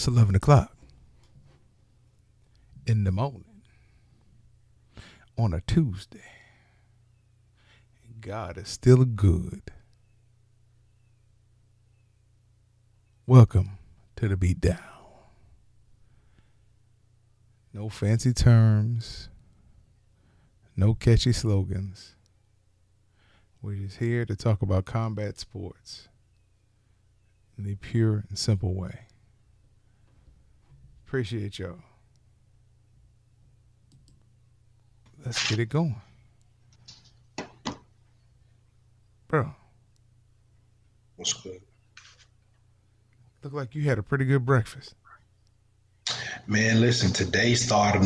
It's 11 o'clock in the morning on a Tuesday. God is still good. Welcome to the Beat Down. No fancy terms, no catchy slogans. We're just here to talk about combat sports in the pure and simple way. Appreciate y'all. Let's get it going. Bro. What's good? Look like you had a pretty good breakfast. Man, listen, today started a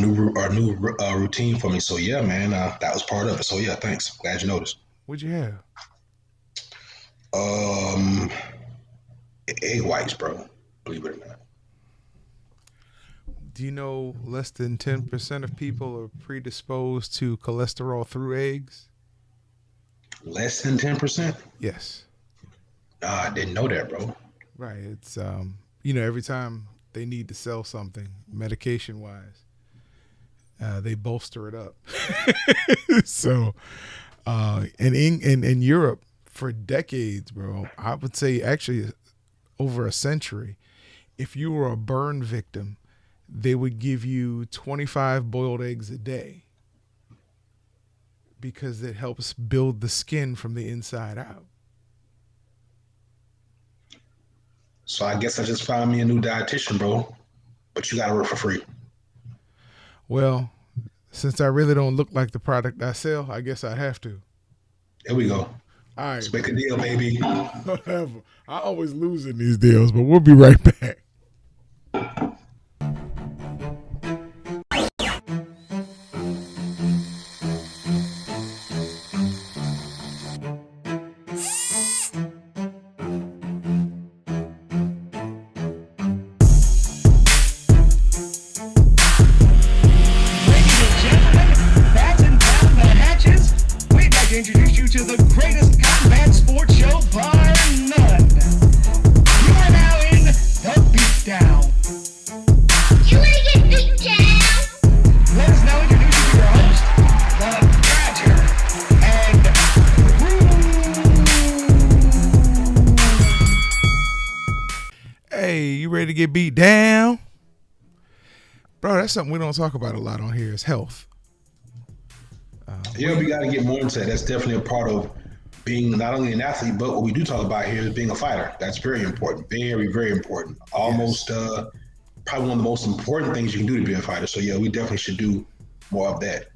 new routine for me. So yeah, man, that was part of it. So yeah, thanks. Glad you noticed. What'd you have? Egg whites, bro. Believe it or not. Do you know less than 10% of people are predisposed to cholesterol through eggs? Less than 10%? Yes. Nah, I didn't know that, bro. Right. It's every time they need to sell something medication wise, they bolster it up. So, in Europe for decades, bro, I would say actually over a century, if you were a burn victim, they would give you 25 boiled eggs a day because it helps build the skin from the inside out. So I guess I just found me a new dietitian, bro. But you gotta work for free. Well, since I really don't look like the product I sell, I guess I'd have to. There we go. All right. Let's make a deal, baby. Whatever. I always lose in these deals, but we'll be right back. Get beat down, bro. That's something we don't talk about a lot on here. Is health. Yeah, we got to get more into that. That's definitely a part of being not only an athlete, but what we do talk about here is being a fighter. That's very important, very, very important. Almost probably one of the most important things you can do to be a fighter. So yeah, we definitely should do more of that.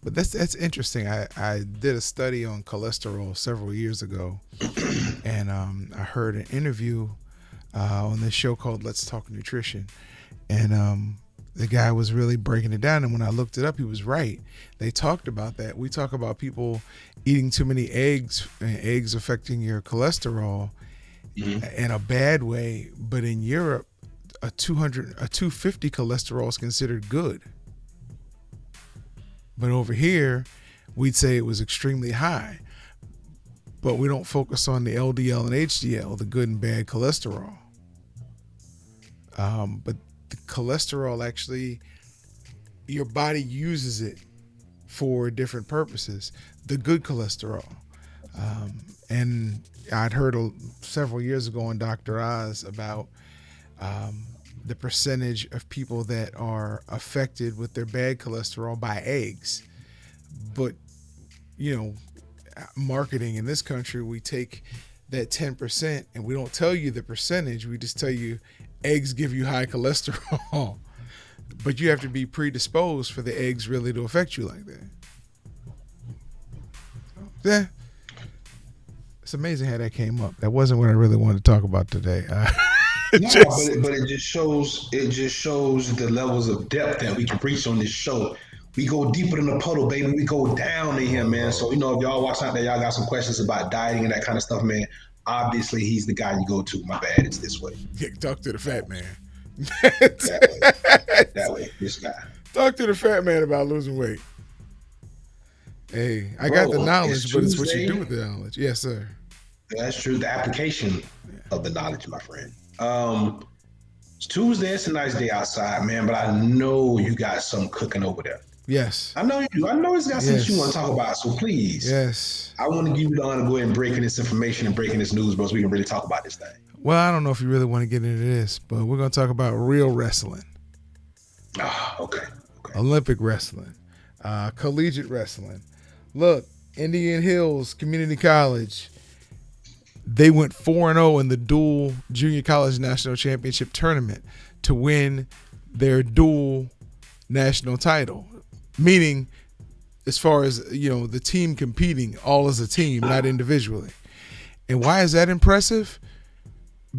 But that's interesting. I did a study on cholesterol several years ago, and I heard an interview on this show called Let's Talk Nutrition. And the guy was really breaking it down. And when I looked it up, he was right. They talked about that. We talk about people eating too many eggs and eggs affecting your cholesterol in a bad way. But in Europe, a 250 cholesterol is considered good. But over here, we'd say it was extremely high. But we don't focus on the LDL and HDL, the good and bad cholesterol. But the cholesterol actually, your body uses it for different purposes. The good cholesterol. And I'd heard several years ago on Dr. Oz about the percentage of people that are affected with their bad cholesterol by eggs. But, marketing in this country, we take that 10% and we don't tell you the percentage. We just tell you eggs give you high cholesterol, but you have to be predisposed for the eggs really to affect you like that. Yeah, it's amazing how that came up. That wasn't what I really wanted to talk about today. But it just shows the levels of depth that we can preach on this show. We go deeper than the puddle, baby. We go down in here, man. So, if y'all watching out there, y'all got some questions about dieting and that kind of stuff, man. Obviously, he's the guy you go to. My bad, it's this way. Yeah, talk to the fat man. that way, this guy. Talk to the fat man about losing weight. Hey, I got the knowledge, but it's what you do with the knowledge. Yes, sir. That's true. The application of the knowledge, my friend. Tuesday, it's a nice day outside, man, but I know you got something cooking over there. Yes. I know you do. I know it's got something that you want to Yes. talk about. So please, Yes. I want to give you the honor to go ahead and breaking this information and breaking this news, bro, so we can really talk about this thing. Well, I don't know if you really want to get into this, but we're going to talk about real wrestling. Ah, okay. Olympic wrestling, collegiate wrestling. Look, Indian Hills Community College, they went 4-0 in the dual junior college national championship tournament to win their dual national title, meaning as far as, the team competing all as a team, not individually. And why is that impressive?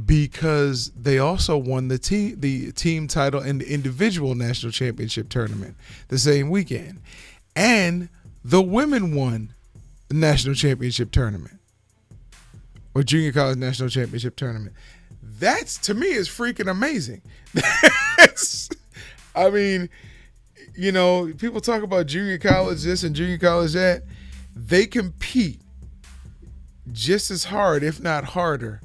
Because they also won the team title in the individual national championship tournament the same weekend. And the women won the national championship tournament, or junior college national championship tournament. That's, to me, is freaking amazing. I mean, people talk about junior college this and junior college that. They compete just as hard, if not harder,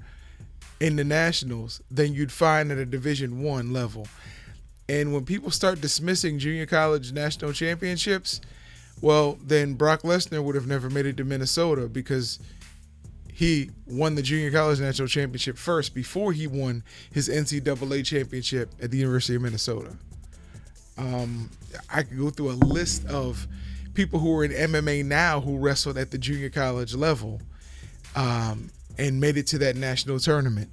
in the nationals than you'd find at a Division I level. And when people start dismissing junior college national championships, well, then Brock Lesnar would have never made it to Minnesota, because he won the junior college national championship first before he won his NCAA championship at the University of Minnesota. I could go through a list of people who are in MMA now who wrestled at the junior college level, and made it to that national tournament,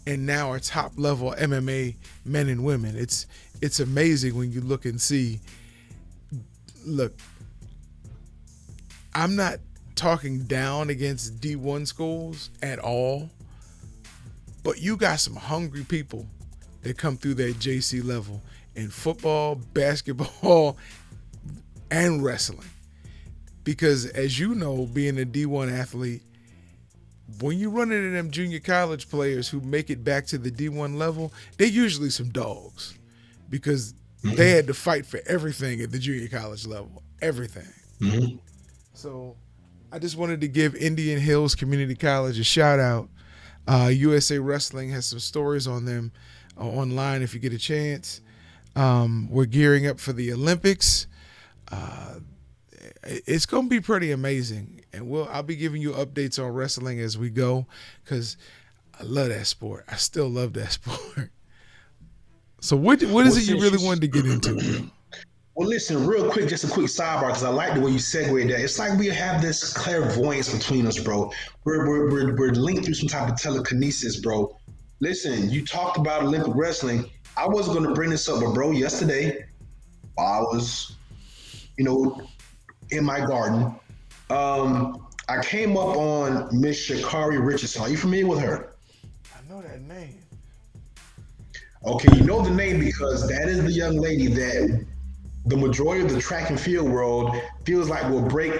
and now are top level MMA men and women. It's amazing when you look and see. Look, I'm not talking down against D1 schools at all, but you got some hungry people that come through that JC level in football, basketball, and wrestling. Because as you know, being a D1 athlete, when you run into them junior college players who make it back to the D1 level, they're usually some dogs, because they had to fight for everything at the junior college level, everything. Mm-hmm. So I just wanted to give Indian Hills Community College a shout out. USA Wrestling has some stories on them online if you get a chance. We're gearing up for the Olympics. It's going to be pretty amazing, and I'll be giving you updates on wrestling as we go, because I love that sport. I still love that sport. So what is it you really wanted to get into, bro? Well, listen, real quick, just a quick sidebar, because I like the way you segued that. It's like we have this clairvoyance between us, bro. We're linked through some type of telekinesis, bro. Listen, you talked about Olympic wrestling. I wasn't going to bring this up, but bro, yesterday I was, in my garden. I came up on Miss Sha'Carri Richardson. Are you familiar with her? I know that name. Okay, you know the name because that is the young lady that the majority of the track and field world feels like will break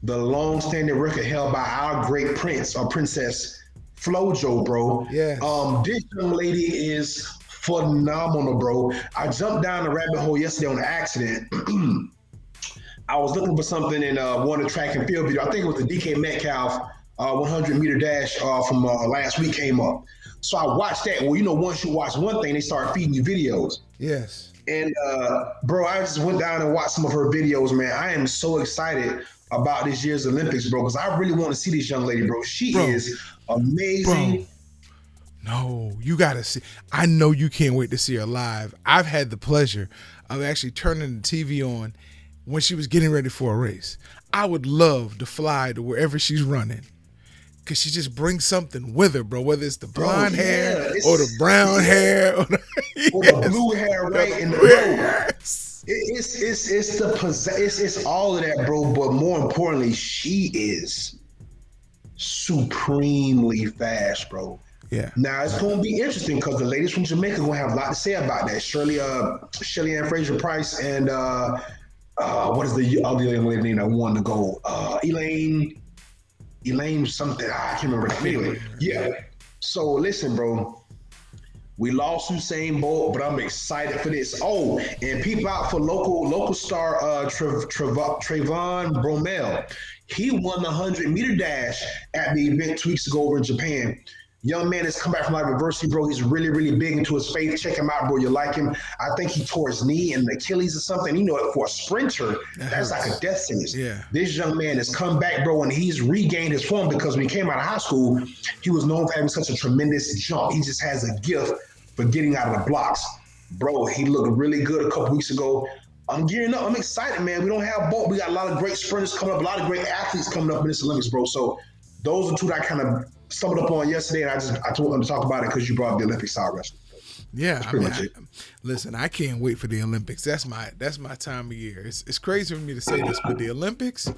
the long-standing record held by our great prince or princess Flojo, bro. Yes. This young lady is phenomenal, bro. I jumped down the rabbit hole yesterday on an accident. I was looking for something in one of the track and field video. I think it was the DK Metcalf 100-meter dash from last week came up. So I watched that. Well, once you watch one thing, they start feeding you videos. Yes. And bro, I just went down and watched some of her videos, man. I am so excited about this year's Olympics, bro, because I really want to see this young lady, bro. She is amazing. Bro. No, you got to see. I know you can't wait to see her live. I've had the pleasure of actually turning the TV on when she was getting ready for a race. I would love to fly to wherever she's running, because she just brings something with her, bro, whether it's the blonde hair or the brown hair or the blue hair, right? And yes. It's all of that, bro. But more importantly, she is supremely fast, bro. Yeah. Now it's going to be interesting because the ladies from Jamaica are going to have a lot to say about that. Shelly Ann Fraser Price and what is the other young lady name that won the gold? Elaine something. I can't remember. Anyway, yeah. So listen, bro. We lost Usain Bolt, but I'm excited for this. Oh, and peep out for local star Trayvon Bromell. He won the 100-meter dash at the event 2 weeks ago over in Japan. Young man has come back from like adversity, bro. He's really, really big into his faith. Check him out, bro. You like him. I think he tore his knee and Achilles or something. You know, for a sprinter, that's like a death sentence. Yeah. This young man has come back, bro, and he's regained his form because when he came out of high school, he was known for having such a tremendous jump. He just has a gift for getting out of the blocks. Bro, he looked really good a couple weeks ago. I'm gearing up. I'm excited, man. We don't have both. We got a lot of great sprinters coming up, a lot of great athletes coming up in this Olympics, bro. So those are two that I kind of stumbled up on yesterday, and I told them to talk about it because you brought up the Olympic style wrestling. Yeah, listen, I can't wait for the Olympics. That's my time of year. It's crazy for me to say this, but the Olympics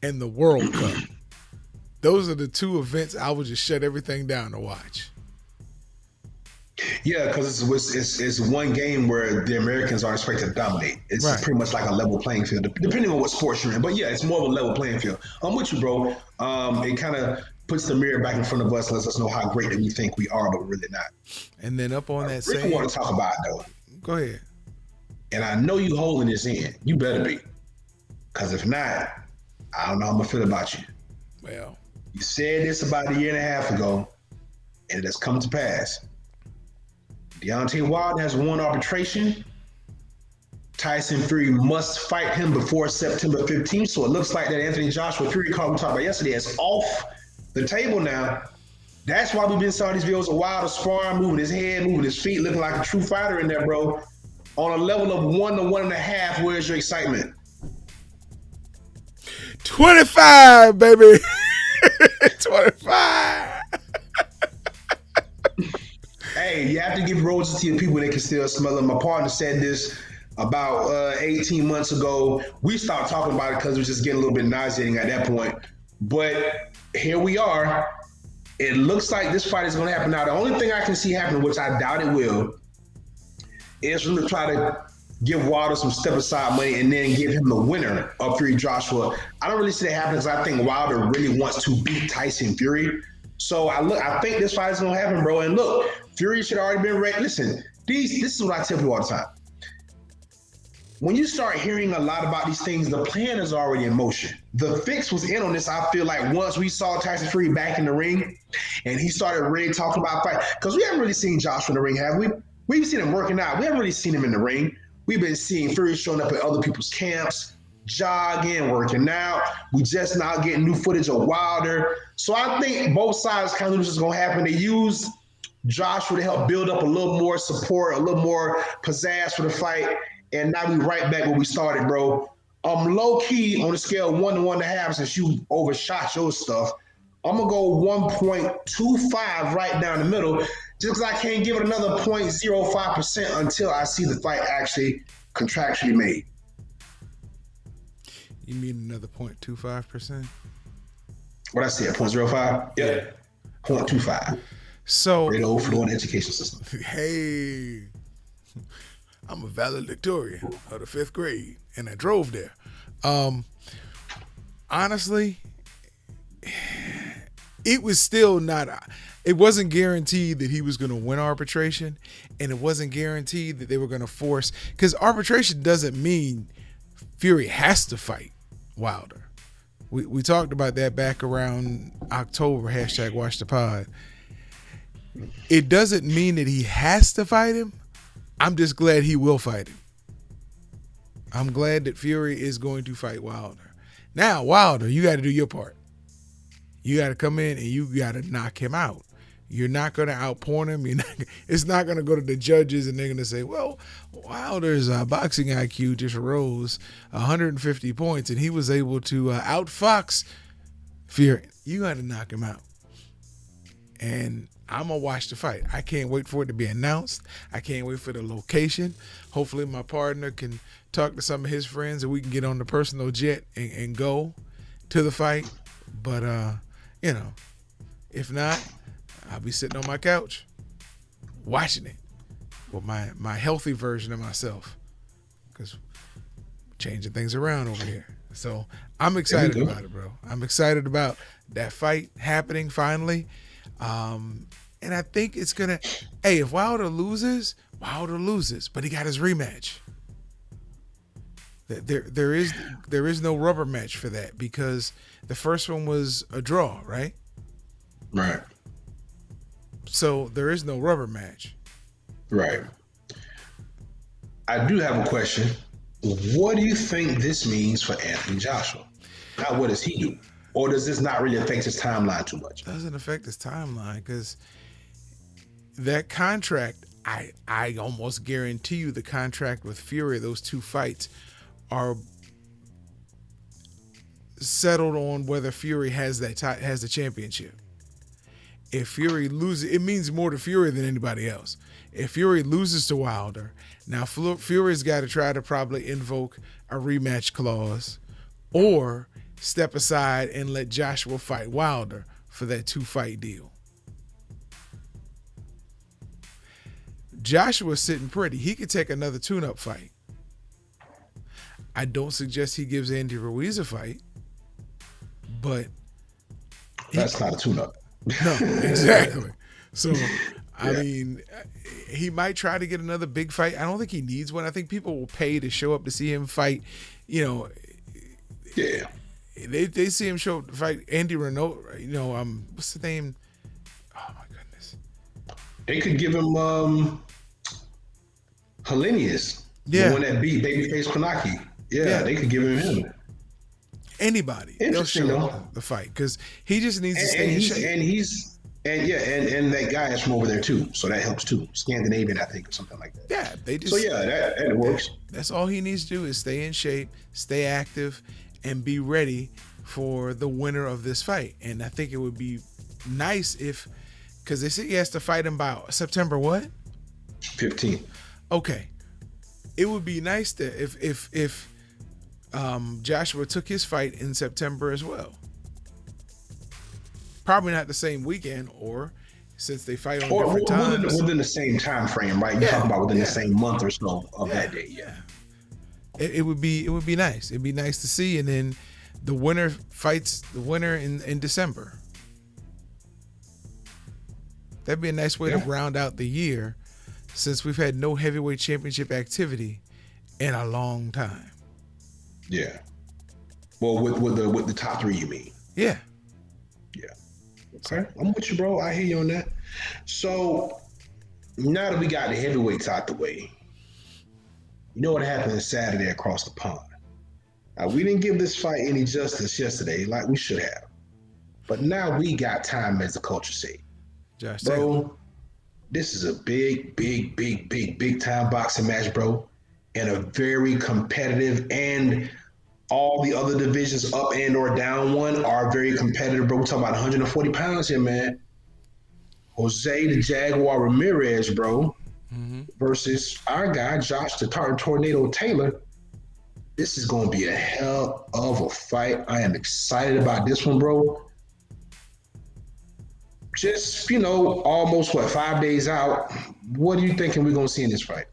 and the World Cup, those are the two events I would just shut everything down to watch. Yeah, because it's one game where the Americans are expected to dominate. It's Right. pretty much like a level playing field, depending on what sports you're in. But yeah, it's more of a level playing field. I'm with you, bro. It kind of puts the mirror back in front of us, lets us know how great that we think we are, but we're really not. And then up on that Rick, I same, want to talk about it, though. go ahead. And I know you holding this in. You better be. Because if not, I don't know how I'm going to feel about you. Well, You said this about a year and a half ago, and it has come to pass. Deontay Wilder has won arbitration. Tyson Fury must fight him before September 15th. So it looks like that Anthony Joshua Fury card we talked about yesterday is off the table now. That's why we've been seeing these videos of Wilder sparring, moving his head, moving his feet, looking like a true fighter in there, bro. On a level of 1 to 1.5, where's your excitement? 25, baby. 25. Hey, you have to give roses to your people that can still smell them. My partner said this about 18 months ago. We stopped talking about it because it was just getting a little bit nauseating at that point. But here we are. It looks like this fight is going to happen now. The only thing I can see happening, which I doubt it will, is for them to try to give Wilder some step aside money and then give him the winner of Fury Joshua. I don't really see that happening because I think Wilder really wants to beat Tyson Fury. So I think this fight is going to happen, bro. And look, Fury should have already been ready. Listen, this is what I tell people all the time. When you start hearing a lot about these things, the plan is already in motion. The fix was in on this, I feel like, once we saw Tyson Fury back in the ring and he started really talking about fight. Because we haven't really seen Joshua in the ring, have we? We've seen him working out. We haven't really seen him in the ring. We've been seeing Fury showing up at other people's camps, jogging, working out. We just now getting new footage of Wilder. So I think both sides kind of knew this was going to happen. They used Joshua to help build up a little more support, a little more pizzazz for the fight. And now we right back where we started, bro. Low key on a scale of 1 to 1.5, since you overshot your stuff, I'm gonna go 1.25 right down the middle, just because I can't give it another 0.05% until I see the fight actually contractually made. You mean another 0.25%? What I said, 0.05? Yeah. 0.25. So Great old fluent education system. Hey, I'm a valedictorian of the 5th grade, and I drove there. Honestly, it was still not. It wasn't guaranteed that he was going to win arbitration, and it wasn't guaranteed that they were going to force. Because arbitration doesn't mean Fury has to fight Wilder. We talked about that back around October. #Watch the Pod. It doesn't mean that he has to fight him. I'm just glad he will fight him. I'm glad that Fury is going to fight Wilder. Now, Wilder, you got to do your part. You got to come in and you got to knock him out. You're not going to outporn him. It's not going to go to the judges and they're going to say, well, Wilder's boxing IQ just rose 150 points and he was able to outfox Fury. You got to knock him out. And I'm going to watch the fight. I can't wait for it to be announced. I can't wait for the location. Hopefully my partner can talk to some of his friends and we can get on the personal jet and go to the fight. But, if not, I'll be sitting on my couch watching it with my healthy version of myself, because changing things around over here. So I'm excited about it, bro. I'm excited about that fight happening finally. And I think it's gonna. Hey, if Wilder loses, but he got his rematch. There is no rubber match for that because the first one was a draw, right? Right. So there is no rubber match. Right. I do have a question. What do you think this means for Anthony Joshua? Now, what does he do? Or does this not really affect his timeline too much? Doesn't affect his timeline because that contract, I almost guarantee you the contract with Fury, those two fights are settled on whether Fury has the championship. If Fury loses, it means more to Fury than anybody else. If Fury loses to Wilder, now Fury's got to try to probably invoke a rematch clause or step aside and let Joshua fight Wilder for that 2-fight deal. Joshua's sitting pretty. He could take another tune-up fight. I don't suggest he gives Andy Ruiz a fight, but that's not a tune-up. No, exactly. So, I mean, he might try to get another big fight. I don't think he needs one. I think people will pay to show up to see him fight. You know, yeah, they see him show up to fight Andy Renault. You know, what's the name? Oh my goodness. They could give him Helenius, the one that beat Babyface Konaki. Yeah, they could give him. Anybody, they'll show up the fight because he just needs to stay in shape. And that guy is from over there too, so that helps too. Scandinavian, I think, or something like that. Yeah, they just. So yeah, that works. That's all he needs to do is stay in shape, stay active, and be ready for the winner of this fight. And I think it would be nice if, because they say he has to fight him by September what? 15th. Okay, it would be nice that if Joshua took his fight in September as well. Probably not the same weekend, or since they fight on different times. Within the same time frame, right? You're talking about within the same month or so of that day. Yeah. It would be nice. It'd be nice to see, and then the winner fights the winner in December. That'd be a nice way to round out the year, since we've had no heavyweight championship activity in a long time. Yeah. Well, with the top three, you mean? Yeah. Yeah. Okay. I'm with you, bro. I hear you on that. So now that we got the heavyweights out the way, you know what happened Saturday across the pond. We didn't give this fight any justice yesterday, like we should have. But now we got time, as the culture say. Josh, bro, this is a big time boxing match, bro, and a very competitive, and all the other divisions up and or down one are very competitive, bro. We're talking about 140 pounds here, man. Jose the Jaguar Ramirez, bro, versus our guy, Josh the Tartan Tornado Taylor. This is going to be a hell of a fight. I am excited about this one, bro. Just, almost, 5 days out, what are you thinking we're going to see in this fight?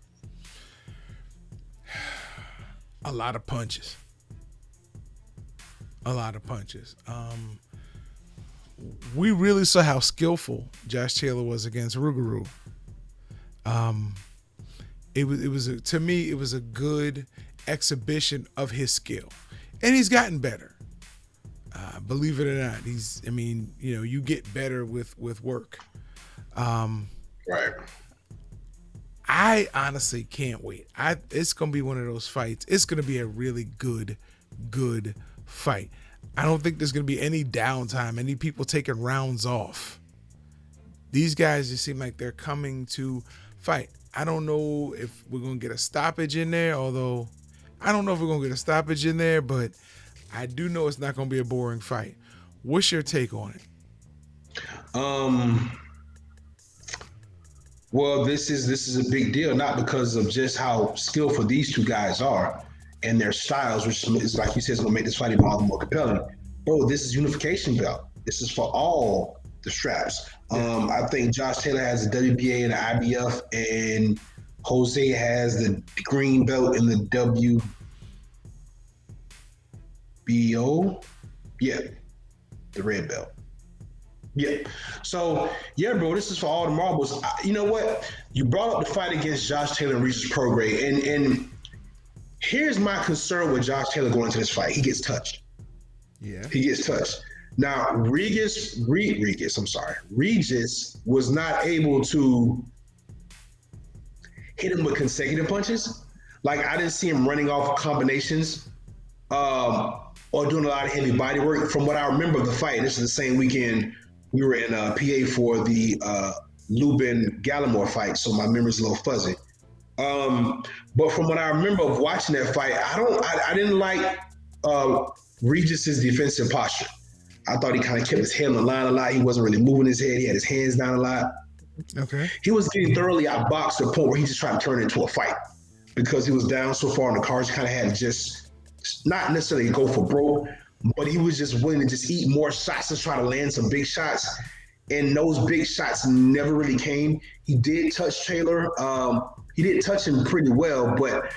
A lot of punches. We really saw how skillful Josh Taylor was against Rougarou. To me, it was a good exhibition of his skill, and he's gotten better. Believe it or not, you get better with work. Right. I honestly can't wait. It's gonna be one of those fights. It's gonna be a really good fight. I don't think there's gonna be any downtime, any people taking rounds off. These guys just seem like they're coming to fight. I don't know if we're gonna get a stoppage in there, but I do know it's not gonna be a boring fight. What's your take on it? Well, this is a big deal, not because of just how skillful these two guys are and their styles, which is, like you said, is going to make this fight even all the more compelling. Bro, this is unification belt. This is for all the straps. I think Josh Taylor has the WBA and the IBF, and Jose has the green belt in the WBO. Yeah, the red belt. Yeah. So, yeah, bro, this is for all the marbles. You know what? You brought up the fight against Josh Taylor and Regis Prograis, and here's my concern with Josh Taylor going into this fight. He gets touched. Yeah. He gets touched. Now, Regis was not able to hit him with consecutive punches. Like I didn't see him running off combinations or doing a lot of heavy body work. From what I remember of the fight, this is the same weekend we were in PA for the Lubin Gallimore fight, so my memory's a little fuzzy. But from what I remember of watching that fight, I didn't like Regis's defensive posture. I thought he kind of kept his head on the line a lot. He wasn't really moving his head. He had his hands down a lot. Okay. He was getting thoroughly outboxed to the point where he just tried to turn it into a fight because he was down so far in the cards. He kind of had to just not necessarily go for broke, but he was just willing to just eat more shots to try to land some big shots. And those big shots never really came. He did touch Taylor. He did touch him pretty well, but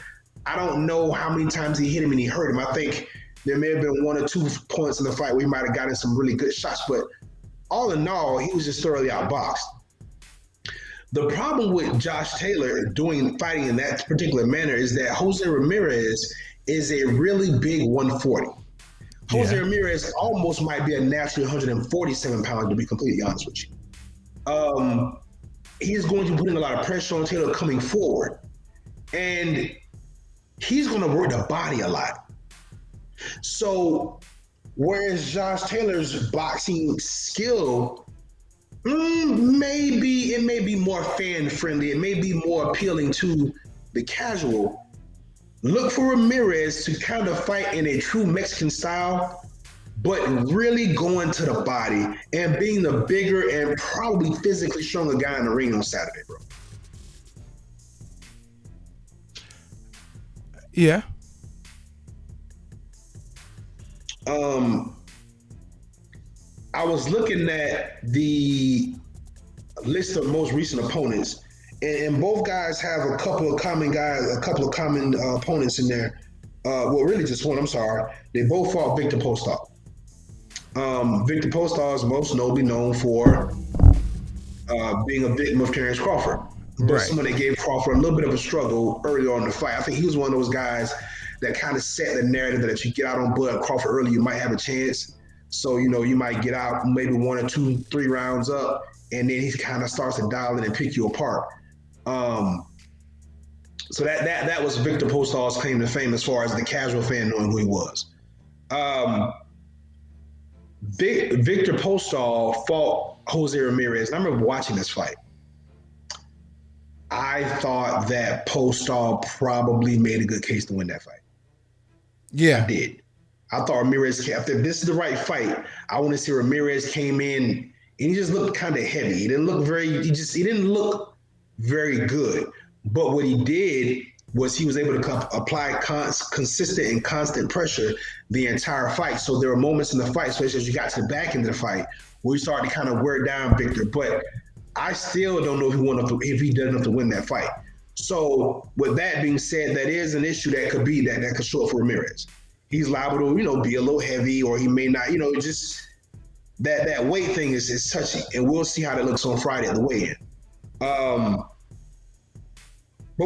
I don't know how many times he hit him and he hurt him. I think there may have been one or two points in the fight where he might have gotten some really good shots, but all in all, he was just thoroughly outboxed. The problem with Josh Taylor fighting in that particular manner is that Jose Ramirez is a really big 140. Jose Ramirez almost might be a natural 147 pounds, to be completely honest with you. He's going to be putting a lot of pressure on Taylor coming forward. And he's going to work the body a lot. So, whereas Josh Taylor's boxing skill, maybe it may be more fan-friendly, it may be more appealing to the casual. Look for Ramirez to kind of fight in a true Mexican style, but really going to the body and being the bigger and probably physically stronger guy in the ring on Saturday, bro. Yeah. I was looking at the list of most recent opponents, and both guys have a couple of common opponents in there. Well, really just one. I'm sorry. They both fought Victor Postol. Victor Postol is most notably known for being a victim of Terrence Crawford. But someone that gave Crawford a little bit of a struggle early on in the fight. I think he was one of those guys that kind of set the narrative that if you get out on Bud Crawford early, you might have a chance. So, you might get out maybe 1 or 2, 3 rounds up, and then he kind of starts to dial in and pick you apart. So that was Victor Postol's claim to fame as far as the casual fan knowing who he was. Victor Postol fought Jose Ramirez. And I remember watching this fight. I thought that Postol probably made a good case to win that fight. Yeah. I did. I thought Ramirez, if this is the right fight, I want to see Ramirez came in and he just looked kind of heavy. He didn't look very good. But what he did was he was able to apply consistent and constant pressure the entire fight. So there were moments in the fight, especially as you got to the back end of the fight, where he started to kind of wear down Victor. But I still don't know if he did enough to win that fight. So with that being said, that is an issue that could show up for Ramirez. He's liable to, be a little heavy, or he may not, just that weight thing is touchy, and we'll see how that looks on Friday at the weigh-in. But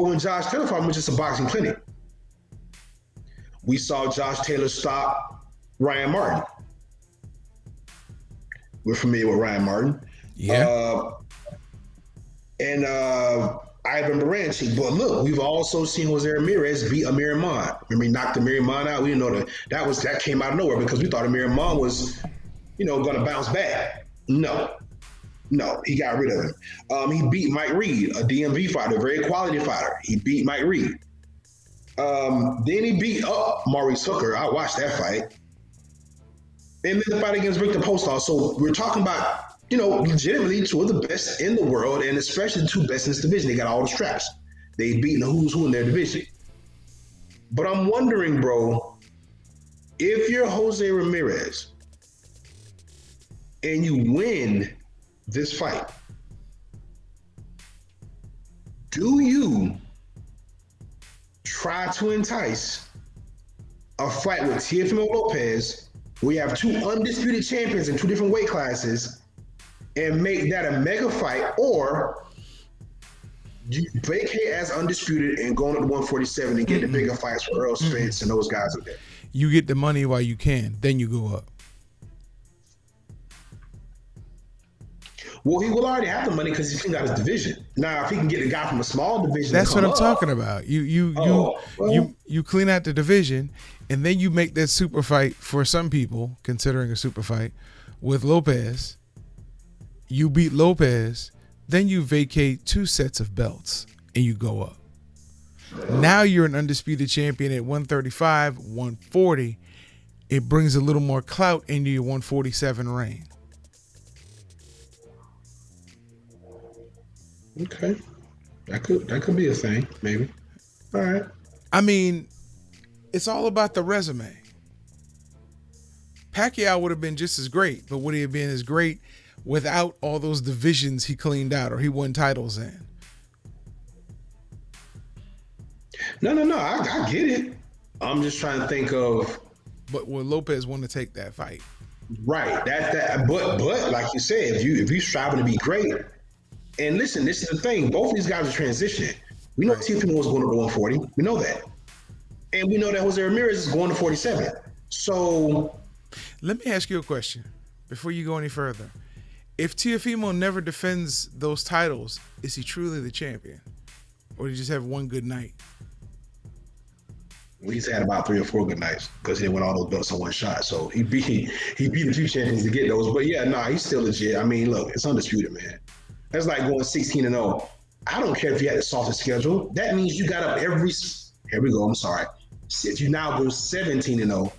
when Josh Taylor fought, it was just a boxing clinic. We saw Josh Taylor stop Ryan Martin. We're familiar with Ryan Martin. Yeah. And Ivan Baranchik. But look, we've also seen Jose Ramirez beat Amir Iman. Remember, he knocked Amir Iman out? We didn't know that came out of nowhere because we thought Amir Iman was, going to bounce back. No, he got rid of him. He beat Mike Reed, a DMV fighter, a very quality fighter. He beat Mike Reed. Then he beat up Maurice Hooker. I watched that fight. And then the fight against Victor Postol. So we're talking about, legitimately two of the best in the world, and especially the two best in this division. They got all the straps. They've beaten the who's who in their division. But I'm wondering, bro, if you're Jose Ramirez and you win this fight, do you try to entice a fight with Teofimo Lopez, where you have two undisputed champions in two different weight classes, and make that a mega fight, or do you vacate as undisputed and go into the 147 and get the bigger fights for Earl Spence and those guys up there? You get the money while you can, then you go up. Well, he will already have the money because he's cleaned out his division. Now, if he can get a guy from a small division That's to what come I'm talking up, about. You well, you clean out the division, and then you make that super fight for some people, considering a super fight, with Lopez. You beat Lopez, then you vacate 2 sets of belts, and you go up. Now you're an undisputed champion at 135, 140. It brings a little more clout into your 147 reign. okay, that could be a thing, maybe. All right. I mean, it's all about the resume. Pacquiao would have been just as great, but would he have been as great without all those divisions he cleaned out or he won titles in? No. I get it. I'm just trying to think of. But would Lopez want to take that fight? Right. That. But like you said, if you striving to be great, and listen, this is the thing. Both of these guys are transitioning. We know Right. Tiffany was going to 140. We know that, and we know that Jose Ramirez is going to 47. So Let me ask you a question before you go any further. If Teofimo never defends those titles, is he truly the champion? Or did he just have one good night? he's had about 3 or 4 good nights because he won all those belts in one shot. So he beat a few champions to get those. But yeah, he's still legit. I mean, look, it's undisputed, man. That's like going 16-0. I don't care if you had the softest schedule. That means you got up every. Here we go. I'm sorry. If you now go 17-0,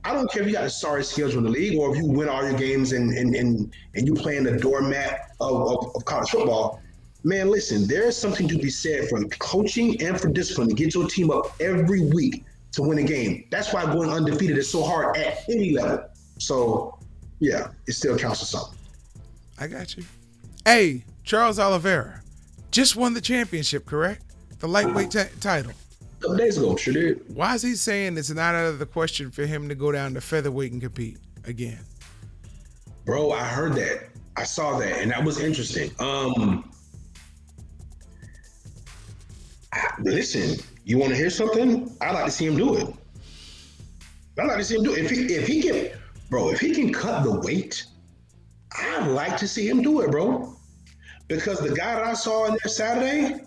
I don't care if you got the sorry schedule in the league or if you win all your games and you playing the doormat of college football. Man, listen, there's something to be said for coaching and for discipline to get your team up every week to win a game. That's why going undefeated is so hard at any level. So, yeah, it still counts for something. I got you. Hey, Charles Oliveira just won the championship, correct? The lightweight title. A couple days ago, sure did. Why is he saying it's not out of the question for him to go down to featherweight and compete again? Bro, I heard that. I saw that, and that was interesting. Listen, you want to hear something? I like to see him do it. I like to see him do it. If he can cut the weight, I'd like to see him do it, bro. Because the guy that I saw in there Saturday,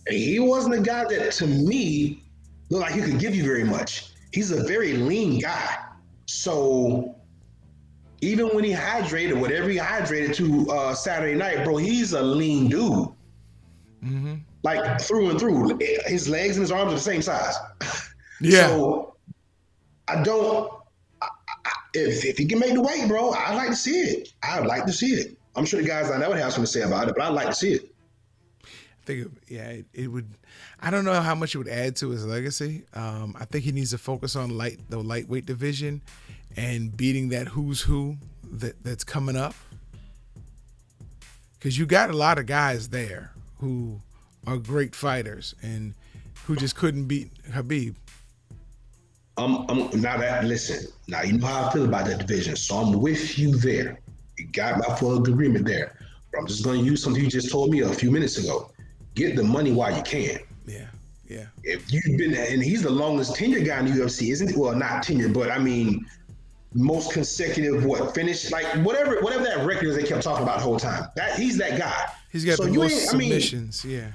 he wasn't a guy that, to me, looked like he could give you very much. He's a very lean guy. So even when he hydrated, whatever he hydrated to Saturday night, bro, he's a lean dude. Mm-hmm. Like through and through. His legs and his arms are the same size. Yeah. So if he can make the weight, bro, I'd like to see it. I'd like to see it. I'm sure the guys I know would have something to say about it, but I'd like to see it. I think, it would. I don't know how much it would add to his legacy. I think he needs to focus on the lightweight division and beating that who's who that's coming up. Because you got a lot of guys there who are great fighters and who just couldn't beat Khabib. Listen, now you know how I feel about that division, so I'm with you there. You got my full agreement there. But I'm just going to use something you just told me a few minutes ago. Get the money while you can. Yeah. If you've been, and he's the longest tenured guy in the UFC, isn't it? Well, not tenured, but I mean, most consecutive, finish, like whatever that record is they kept talking about the whole time. He's that guy. He's got the most submissions, yeah.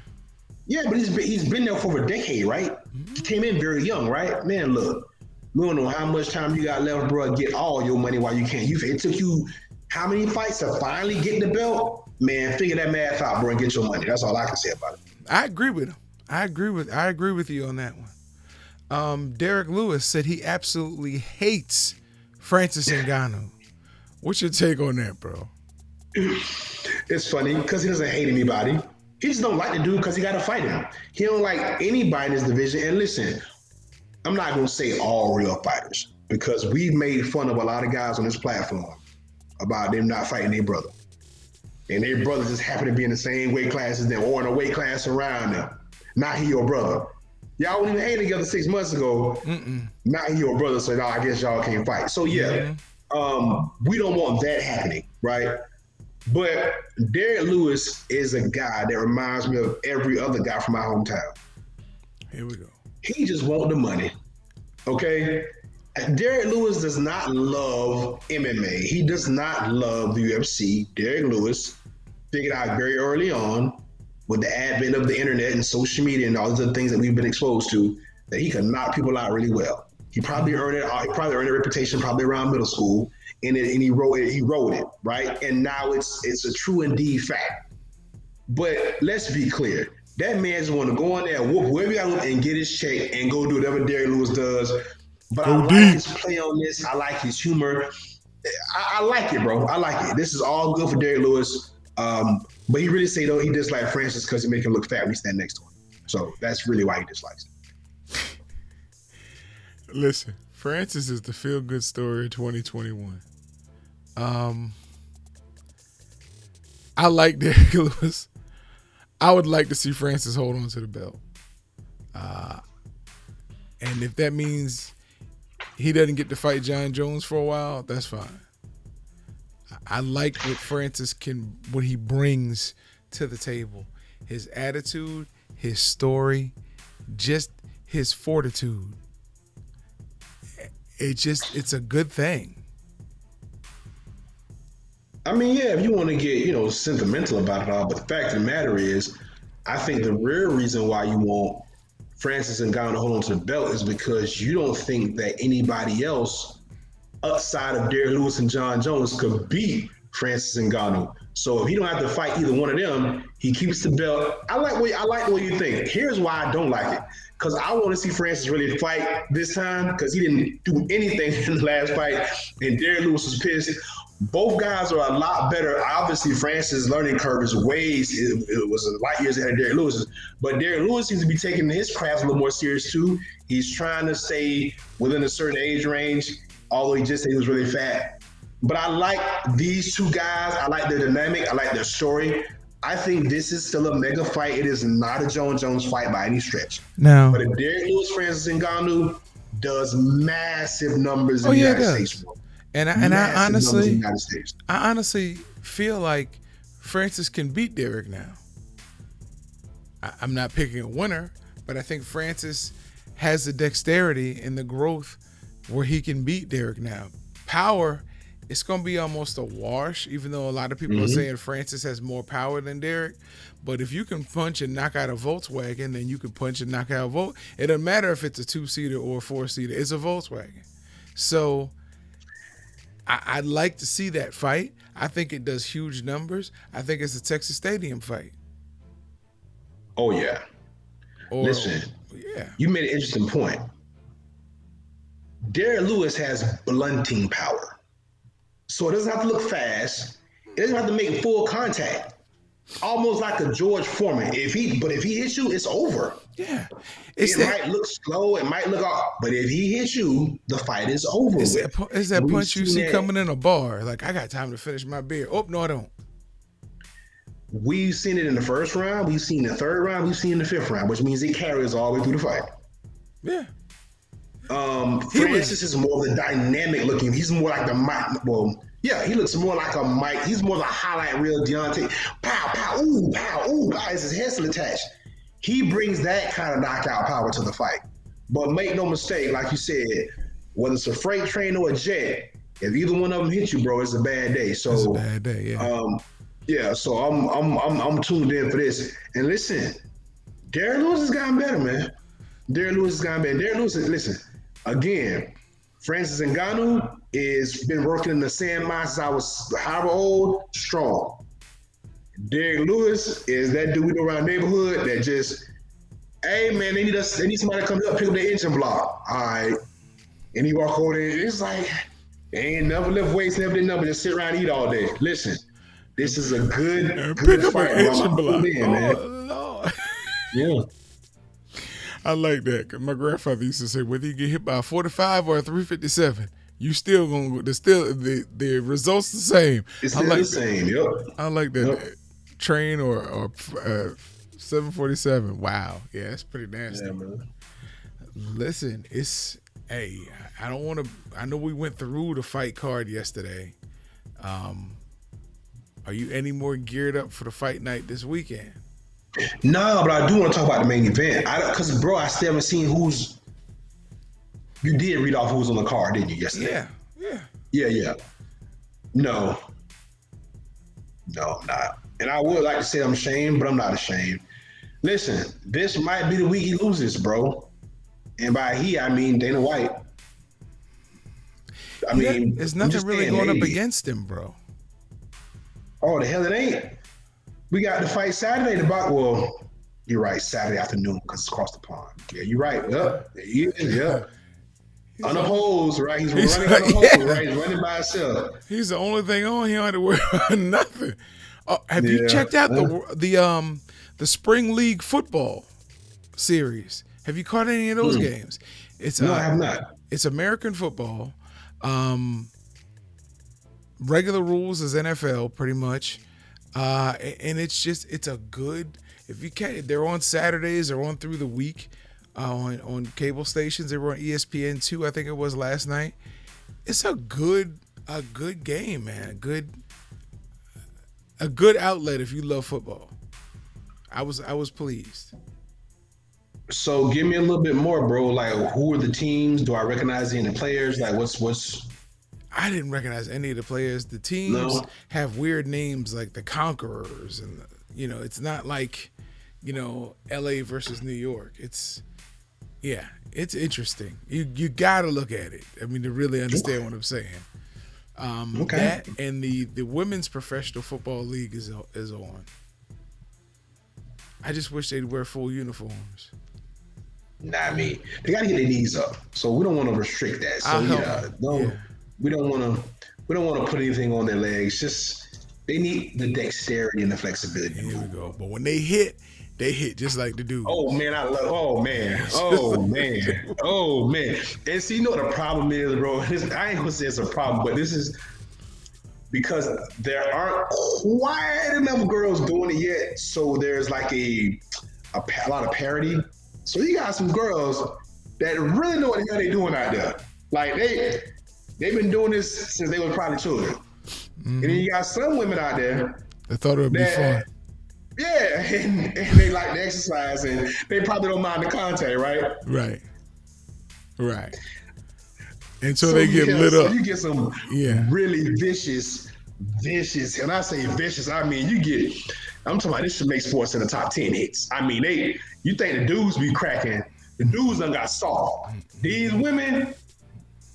Yeah, but he's been there for over a decade, right? Mm-hmm. He came in very young, right? Man, look, we don't know how much time you got left, bro. Get all your money while you can. It took you how many fights to finally get the belt? Man, figure that math out, bro, and get your money. That's all I can say about it. I agree with him. I agree with you on that one. Derek Lewis said he absolutely hates Francis Ngannou. What's your take on that, bro? It's funny because he doesn't hate anybody. He just don't like the dude because he got to fight him. He don't like anybody in his division. And listen, I'm not going to say all real fighters because we've made fun of a lot of guys on this platform about them not fighting their brother. And their brother just happen to be in the same weight class as them or in a weight class around them. Not he your brother. Y'all wouldn't even hate together 6 months ago. Not he your brother, so I guess y'all can't fight. So yeah, we don't want that happening, right? But Derek Lewis is a guy that reminds me of every other guy from my hometown. Here we go. He just want the money, okay? Derek Lewis does not love MMA. He does not love the UFC. Derek Lewis figured out very early on, with the advent of the internet and social media and all the other things that we've been exposed to, that he could knock people out really well. He probably earned it. He probably earned a reputation probably around middle school, and he wrote it. He wrote it right, and now it's a true indeed fact. But let's be clear. That man just want to go in there, whoop whoever you got and get his check and go do whatever Derek Lewis does. But I like his play on this. I like his humor. I like it, bro. I like it. This is all good for Derek Lewis. But he really say though he dislikes Francis because he make him look fat when he stand next to him. So that's really why he dislikes him. Listen, Francis is the feel good story of 2021. I like Derek Lewis. I would like to see Francis hold on to the belt. And if that means he doesn't get to fight John Jones for a while, that's fine. I like what he brings to the table. His attitude, his story, just his fortitude. It's a good thing. I mean, yeah, if you want to get, sentimental about it all, but the fact of the matter is, I think the real reason why you want Francis Ngannou to hold on to the belt is because you don't think that anybody else outside of Derek Lewis and John Jones could beat Francis Ngannou. So if he don't have to fight either one of them, he keeps the belt. I like what you think. Here's why I don't like it. Because I want to see Francis really fight this time because he didn't do anything in the last fight, and Derek Lewis was pissed. Both guys are a lot better. Obviously, Francis' learning curve is it was a light years ahead of Derek Lewis. But Derek Lewis seems to be taking his craft a little more serious too. He's trying to stay within a certain age range, although he just said he was really fat. But I like these two guys. I like their dynamic. I like their story. I think this is still a mega fight. It is not a John Jones fight by any stretch. No. But if Derek Lewis, Francis Ngannou does massive numbers in the United States. And I honestly feel like Francis can beat Derek now. I'm not picking a winner, but I think Francis has the dexterity and the growth where he can beat Derek now. Power, it's going to be almost a wash, even though a lot of people are saying Francis has more power than Derek. But if you can punch and knock out a Volkswagen, then you can punch and knock out a Volt. It doesn't matter if it's a 2-seater or a 4-seater. It's a Volkswagen. So I'd like to see that fight. I think it does huge numbers. I think it's a Texas Stadium fight. Oh, yeah. Listen, you made an interesting point. Derek Lewis has blunting power. So it doesn't have to look fast. It doesn't have to make full contact. Almost like a George Foreman. If he hits you, it's over. Yeah. It might look slow, it might look off, but if he hits you, the fight is over. It's that punch you see coming in a bar. Like, I got time to finish my beer. Oh, no, I don't. We've seen it in the first round, we've seen the third round, we've seen the fifth round, which means it carries all the way through the fight. Yeah. Francis is more of the dynamic looking. He's more like the Mike. Well, yeah, he looks more like a Mike. He's more the highlight reel Deontay. Pow, pow, ooh, pow, ooh, pow. His head still attached. He brings that kind of knockout power to the fight. But make no mistake, like you said, whether it's a freight train or a jet, if either one of them hit you, bro, it's a bad day. So it's a bad day, yeah. Yeah, so I'm tuned in for this. And listen, Derek Lewis has gotten better, man. Derek Lewis has gotten better. Derek Lewis, listen, again, Francis Ngannou is been working in the sand mine since I was however old, strong. Derek Lewis is that dude around the neighborhood that just, hey man, they need somebody to come up, pick up the engine block. All right. And he walk over there, it's like, they ain't never lift weights, never did nothing, just sit around and eat all day. Listen, this is a good fight. Engine block. Man. Lord. Yeah. I like that. Cause my grandfather used to say, whether you get hit by a 45 or a 357, you still gonna the results the same. It's still the same. Yep. I like that. Yep. Train or 747. Wow. Yeah, that's pretty nasty. Yeah, man. Listen, I don't want to. I know we went through the fight card yesterday. Are you any more geared up for the fight night this weekend? No, but I do want to talk about the main event. Because, bro, I still haven't seen You did read off who was on the card, didn't you, yesterday? Yeah, yeah. Yeah. No, I'm not. And I would like to say I'm ashamed, but I'm not ashamed. Listen, this might be the week he loses, bro. And by he, I mean Dana White. I mean, There's I'm nothing just really saying, going up hey, against him, bro. oh, the hell it ain't. We got the fight Saturday. Well, you're right, Saturday afternoon because it's across the pond. Yeah, you're right. Yep, there he is. Yep. Unopposed, right? He's running unopposed, right? He's running by himself. He's the only thing on. He don't have to worry about nothing. Have you Yeah. checked out the spring league football series? Have you caught any of those games? It's No, I have not. It's American football. Regular rules as NFL, pretty much. And it's a good. If you can, they're on Saturdays. They're on through the week. On cable stations. They were on ESPN2, I think it was last night. It's a good game, man. A good outlet if you love football. I was pleased. So give me a little bit more, bro. Like, who are the teams? Do I recognize any of the players? Like, what's? I didn't recognize any of the players. The teams have weird names like the Conquerors, and it's not like LA versus New York. It's interesting. You got to look at it. I mean, to really understand what I'm saying. That and the women's professional football league is on. I just wish they'd wear full uniforms. Nah, I mean, they got to get their knees up. So we don't want to restrict that. So we don't want to put anything on their legs. Just they need the dexterity and the flexibility. Here we go. But when they hit just like the dude. Oh man, oh man. And see, you know what the problem is, bro? I ain't gonna say it's a problem, but this is because there aren't quite enough girls doing it yet. So there's like a lot of parity. So you got some girls that really know what the hell they doing out there. Like they've been doing this since they were probably children. And then you got some women out there that thought it would be fun. Yeah, and they like the exercise, and they probably don't mind the contact, right? Right. Until they get lit up. You get some really vicious, and I say vicious, I mean I'm talking about this should make sports in the top 10 hits. I mean, you think the dudes be cracking, the dudes done got soft. These women,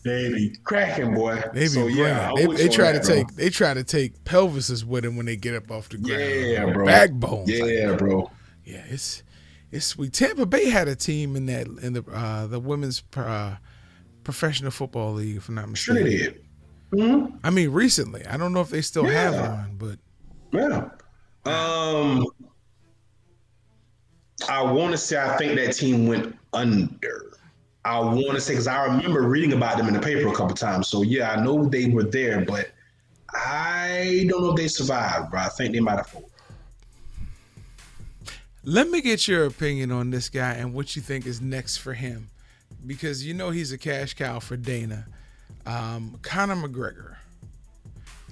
they be cracking, boy. They try to take pelvises with them when they get up off the ground. Yeah, bro. Backbone. Yeah, bro. Yeah, it's sweet. Tampa Bay had a team in the women's professional football league, if I'm not mistaken. Sure they did. Mm-hmm. I mean, recently. I don't know if they still have one, but I want to say I think that team went under. I want to say because I remember reading about them in the paper a couple times. So yeah, I know they were there, but I don't know if they survived, bro. I think they might have fallen. Let me get your opinion on this guy and what you think is next for him, because he's a cash cow for Dana. Conor McGregor.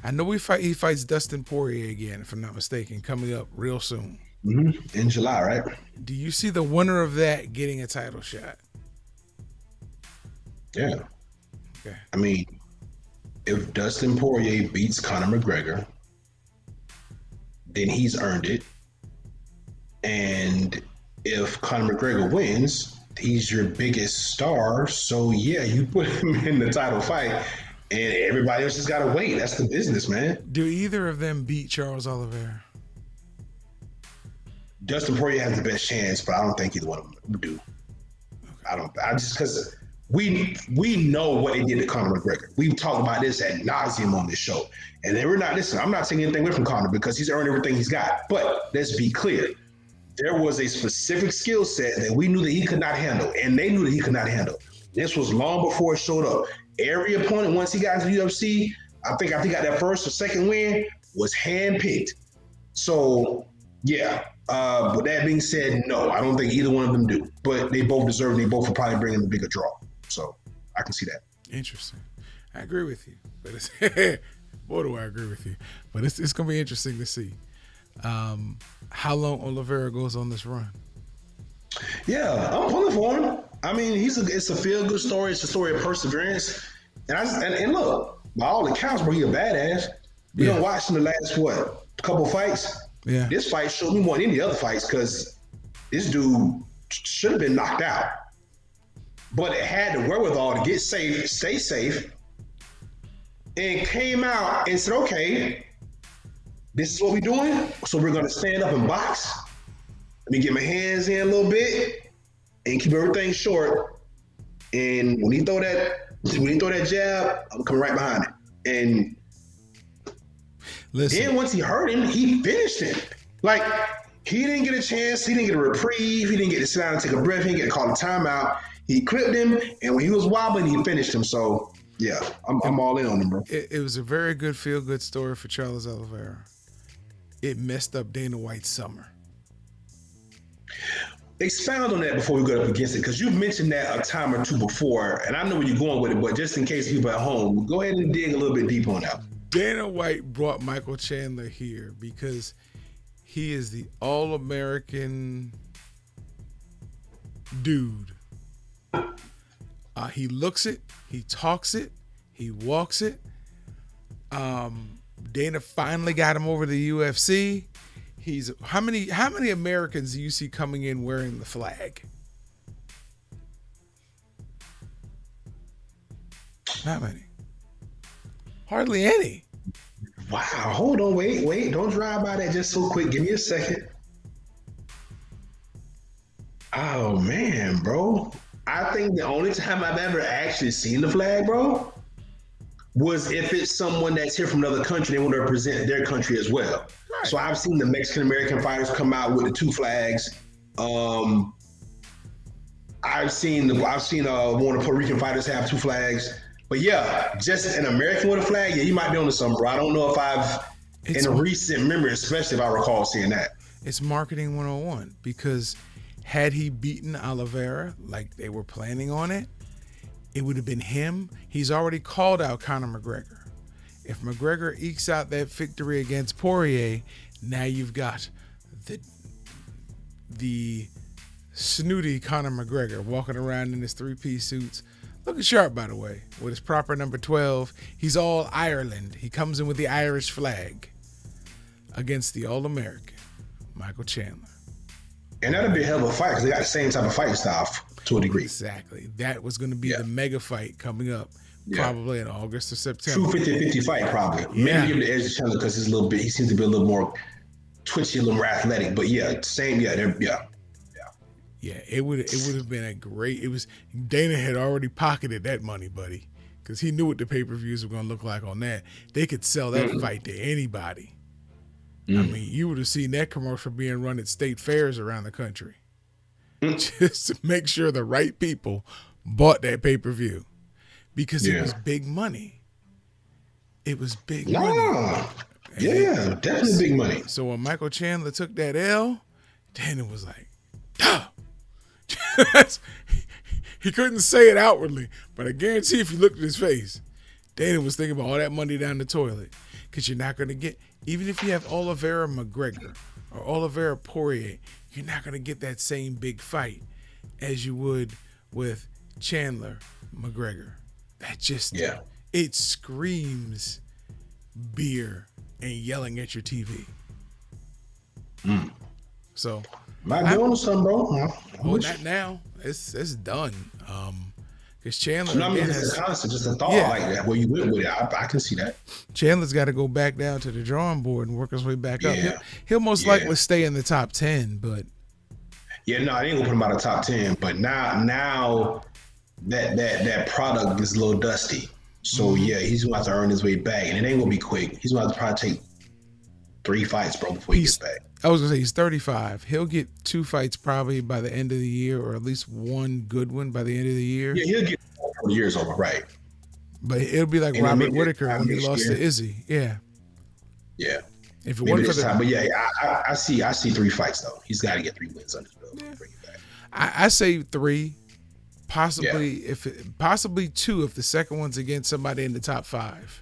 I know he fights Dustin Poirier again, if I'm not mistaken, coming up real soon. Mm-hmm. In July, right? Do you see the winner of that getting a title shot? Yeah. Okay. I mean, if Dustin Poirier beats Conor McGregor, then he's earned it. And if Conor McGregor wins, he's your biggest star. So yeah, you put him in the title fight, and everybody else just gotta wait. That's the business, man. Do either of them beat Charles Oliveira? Dustin Poirier has the best chance, but I don't think either one of them would do. Okay. I just because we know what they did to Conor McGregor. We've talked about this ad nauseum on this show, and then we're not listening. I'm not taking anything away from Conor because he's earned everything he's got. But let's be clear. There was a specific skill set that we knew that he could not handle, and they knew that he could not handle. This was long before it showed up. Every opponent, once he got into the UFC, I think got that first or second win, was handpicked. So, yeah. With that being said, no, I don't think either one of them do. But they both deserve it. They both will probably bring in a bigger draw. So, I can see that. Interesting. I agree with you. But it's boy, do I agree with you. But it's going to be interesting to see how long Oliveira goes on this run. Yeah, I'm pulling for him. I mean, it's a feel good story. It's a story of perseverance. And look, by all accounts, bro, he a badass. We don't watch in the last couple fights. Yeah. This fight showed me more than any other fights because this dude should have been knocked out, but it had the wherewithal to get safe, stay safe, and came out and said, "Okay, this is what we're doing. So we're gonna stand up and box. Let me get my hands in a little bit and keep everything short. And when he throw that jab, I'm coming right behind it." And then once he hurt him, he finished him. Like, he didn't get a chance. He didn't get a reprieve. He didn't get to sit down and take a breath. He didn't get to call a timeout. He clipped him, and when he was wobbling, he finished him. So, yeah, I'm all in on him, bro. It was a very good feel-good story for Charles Oliveira. It messed up Dana White's summer. Expound on that before we go up against it, because you've mentioned that a time or two before, and I know where you're going with it, but just in case people at home, go ahead and dig a little bit deeper on that. Dana White brought Michael Chandler here because he is the all-American dude. He looks it, he talks it, he walks it. Dana finally got him over to the UFC. How many Americans do you see coming in wearing the flag? Not many. Hardly any. Wow, hold on, wait. Don't drive by that just so quick. Give me a second. Oh, man, bro. I think the only time I've ever actually seen the flag, bro, was if it's someone that's here from another country, they want to represent their country as well. Right. So I've seen the Mexican-American fighters come out with the two flags. I've seen one of the Puerto Rican fighters have two flags. But yeah, just an American with a flag, yeah, you might be on to something, bro. I don't know if in a recent memory, especially if I recall seeing that. It's marketing 101, because had he beaten Oliveira like they were planning on it, it would have been him. He's already called out Conor McGregor. If McGregor ekes out that victory against Poirier, now you've got the snooty Conor McGregor walking around in his three-piece suits. Looking sharp, by the way, with his proper number 12. He's all Ireland. He comes in with the Irish flag against the All-American Michael Chandler. And that'll be a hell of a fight because they got the same type of fighting style to a degree. Exactly. That was going to be the mega fight coming up probably in August or September. True 50-50 fight, probably. Maybe give him the edge to Chandler because he seems to be a little more twitchy, a little more athletic. But yeah, Yeah, it would have been a great. Dana had already pocketed that money, buddy, because he knew what the pay-per-views were going to look like on that. They could sell that fight to anybody. I mean, you would have seen that commercial being run at state fairs around the country, just to make sure the right people bought that pay-per-view, because it was big money. It was big money. Yeah, definitely big money. So when Michael Chandler took that L, Dana was like, duh. He couldn't say it outwardly, but I guarantee if you looked at his face, Dana was thinking about all that money down the toilet. Because you're not going to get, even if you have Oliveira McGregor or Oliveira Poirier, you're not going to get that same big fight as you would with Chandler McGregor. That just, it screams beer and yelling at your TV. So, might be on something, bro. Not now. It's done. Because Chandler. No, I mean, it's a concept, just a thought like that. Where you went with it, I can see that. Chandler's got to go back down to the drawing board and work his way back up. He'll most likely stay in the top 10, but. Yeah, no, I ain't gonna put him out of top 10. But now that product is a little dusty. So he's gonna have to earn his way back, and it ain't gonna be quick. He's gonna have to probably take 3 fights, bro, before he gets back. I was gonna say he's 35. He'll get 2 fights probably by the end of the year, or at least one good one by the end of the year. Yeah, he'll get 4 years over, right? But it'll be like Robert Whitaker when he lost to Izzy. Yeah. Yeah. If it wasn't for the time, but I see 3 fights though. He's got to get 3 wins under the belt to bring it back. I say 3, possibly possibly 2 if the second one's against somebody in the top 5.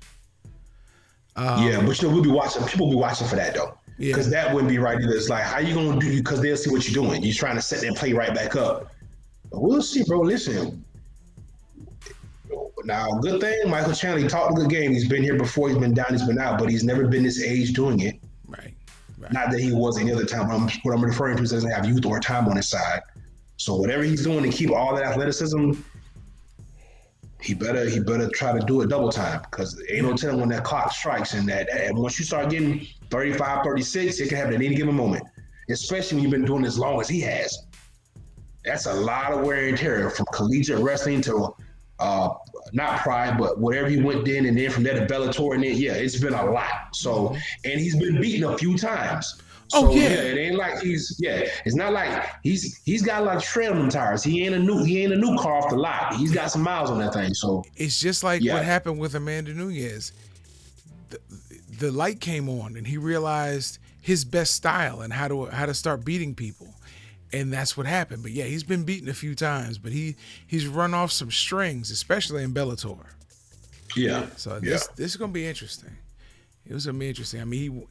But we'll be watching. People will be watching for that though. Because that wouldn't be right either. It's like, how you gonna do? Because they'll see what you're doing. You're trying to set that play right back up. But we'll see, bro. Listen, now good thing Michael Chandler, he talked a good game. He's been here before. He's been down. He's been out, but he's never been this age doing it. Right. Right. Not that he was any other time. What I'm referring to is he doesn't have youth or time on his side. So whatever he's doing to keep all that athleticism, he better try to do it double time, because ain't no telling when that clock strikes, and and once you start getting 35, 36, it can happen at any given moment. Especially when you've been doing as long as he has. That's a lot of wear and tear from collegiate wrestling to not Pride, but whatever he went in, and then from there to Bellator, and then it's been a lot. So, and he's been beaten a few times. So it ain't like it's not like he's got like tread on tires. He ain't a new car off the lot. He's got some miles on that thing. So it's just like what happened with Amanda Nunes. The light came on, and he realized his best style and how to start beating people. And that's what happened. But he's been beaten a few times, but he's run off some strings, especially in Bellator. Yeah. So this is gonna be interesting. It was gonna be interesting. I mean,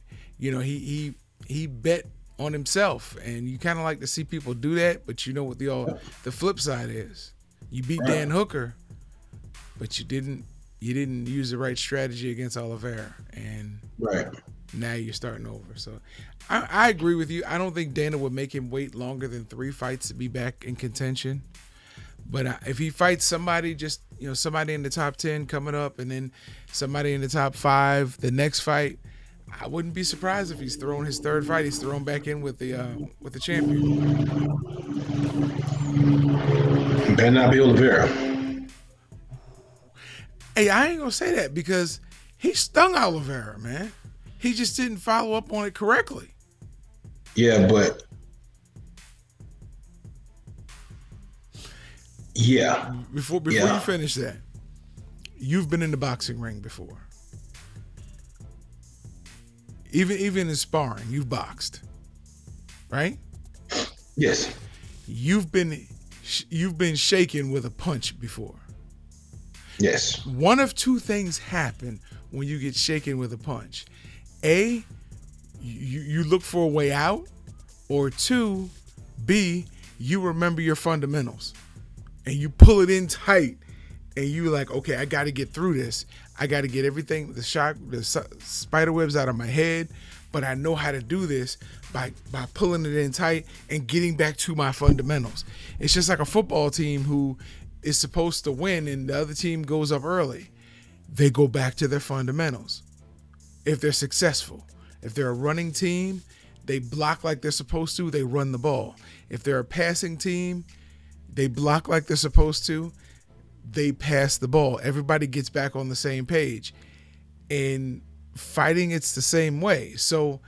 he bet on himself, and you kind of like to see people do that. But you know what the flip side is? You beat Dan Hooker, but you didn't use the right strategy against Oliveira, and now you're starting over. So I agree with you. I don't think Dana would make him wait longer than 3 fights to be back in contention. But if he fights somebody, just somebody in the top 10 coming up, and then somebody in the top 5 the next fight, I wouldn't be surprised if he's throwing his third fight. He's thrown back in with the champion. Better not be Oliveira. Hey, I ain't gonna say that, because he stung Oliveira, man. He just didn't follow up on it correctly. Yeah, but Before you finish that, you've been in the boxing ring before. Even in sparring, you've boxed, right? Yes. You've been shaken with a punch before. Yes. One of two things happen when you get shaken with a punch. A, you look for a way out, or two, B, you remember your fundamentals and you pull it in tight, and you like, okay, I got to get through this. I got to get everything, the spider webs out of my head, but I know how to do this by pulling it in tight and getting back to my fundamentals. It's just like a football team who is supposed to win and the other team goes up early. They go back to their fundamentals. If they're successful, if they're a running team, they block like they're supposed to, they run the ball. If they're a passing team, they block like they're supposed to, they pass the ball. Everybody gets back on the same page. In fighting, it's the same way. So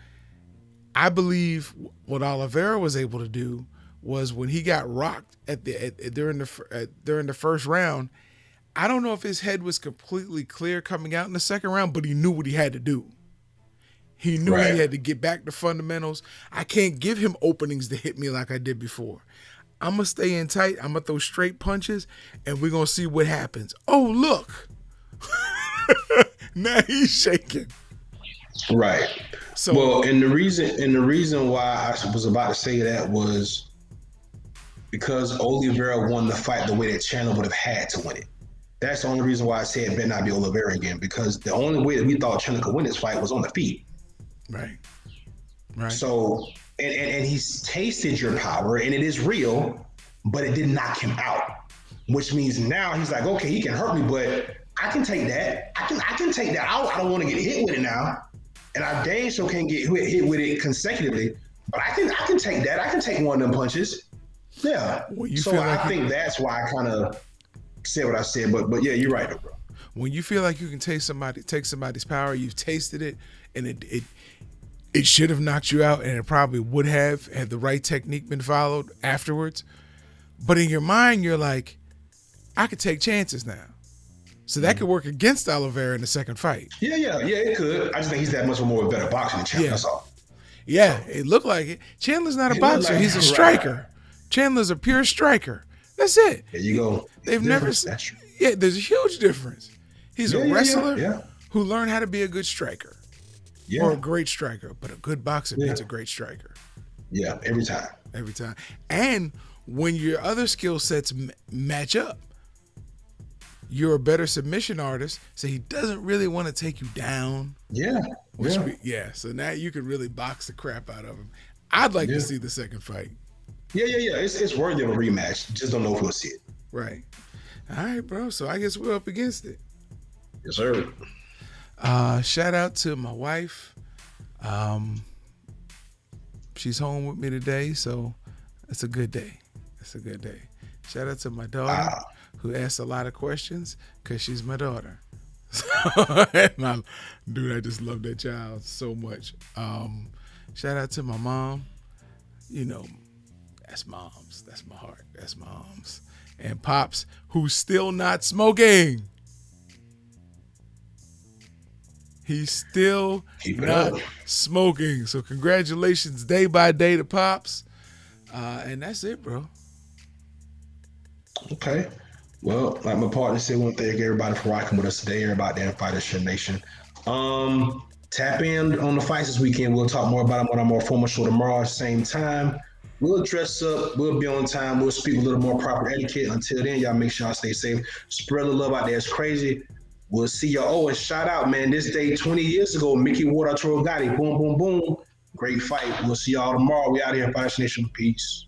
I believe what Oliveira was able to do was, when he got rocked during the first round, I don't know if his head was completely clear coming out in the second round, but he knew what he had to do. He knew he had to get back to fundamentals. I can't give him openings to hit me like I did before. I'm going to stay in tight. I'm going to throw straight punches, and we're going to see what happens. Oh, look. Now he's shaking. Right. So, and the reason why I was about to say that was because Oliveira won the fight the way that Chandler would have had to win it. That's the only reason why I said it better not be Oliveira again, because the only way that we thought Chandler could win this fight was on the feet. Right. So, and he's tasted your power, and it is real, but it didn't knock him out, which means now he's like, okay, he can hurt me, but I can take that. I can take that out. I don't want to get hit with it now, and I dang sure can't get hit with it consecutively, but I can take that. I can take one of them punches. Yeah. So I think that's why I kind of said what I said, but yeah, you're right, bro. When you feel like you can take somebody's power, you've tasted it, and it should have knocked you out, and it probably would have had the right technique been followed afterwards. But in your mind, you're like, I could take chances now. So that could work against Oliveira in the second fight. Yeah, it could. I just think he's that much more of a better boxer than Chandler. That's all. Yeah, it looked like it. Chandler's not a boxer. He's a striker. Right. Chandler's a pure striker. That's it. There you go. They've never seen. Yeah, there's a huge difference. He's a wrestler who learned how to be a good striker. Yeah. Or a great striker, but a good boxer beats a great striker. Yeah, every time. Every time. And when your other skill sets match up, you're a better submission artist. So he doesn't really want to take you down. Yeah. Yeah. So now you can really box the crap out of him. I'd like Yeah. to see the second fight. Yeah. It's worthy of a rematch. Just don't know if we'll see it. Right. All right, bro. So I guess we're up against it. Yes, sir. Shout out to my wife. She's home with me today, so it's a good day. It's a good day. Shout out to my daughter, who asks a lot of questions because she's my daughter. Dude, I just love that child so much. Shout out to my mom. You know, that's mom's. That's my heart. That's mom's. And Pops, who's still not smoking. He's still not smoking. So congratulations day by day to Pops. And that's it, bro. Okay. Well, like my partner said, I want to thank everybody for rocking with us today. Everybody in Fighters Nation. Tap in on the fights this weekend. We'll talk more about them on our more formal show tomorrow, same time. We'll dress up. We'll be on time. We'll speak a little more proper etiquette. Until then, y'all make sure y'all stay safe. Spread the love out there. It's crazy. We'll see y'all. Oh, and shout out, man. This day 20 years ago, Mickey Ward, Arturo Gotti. Boom, boom, boom. Great fight. We'll see y'all tomorrow. We out here in Fighters Nation. Peace.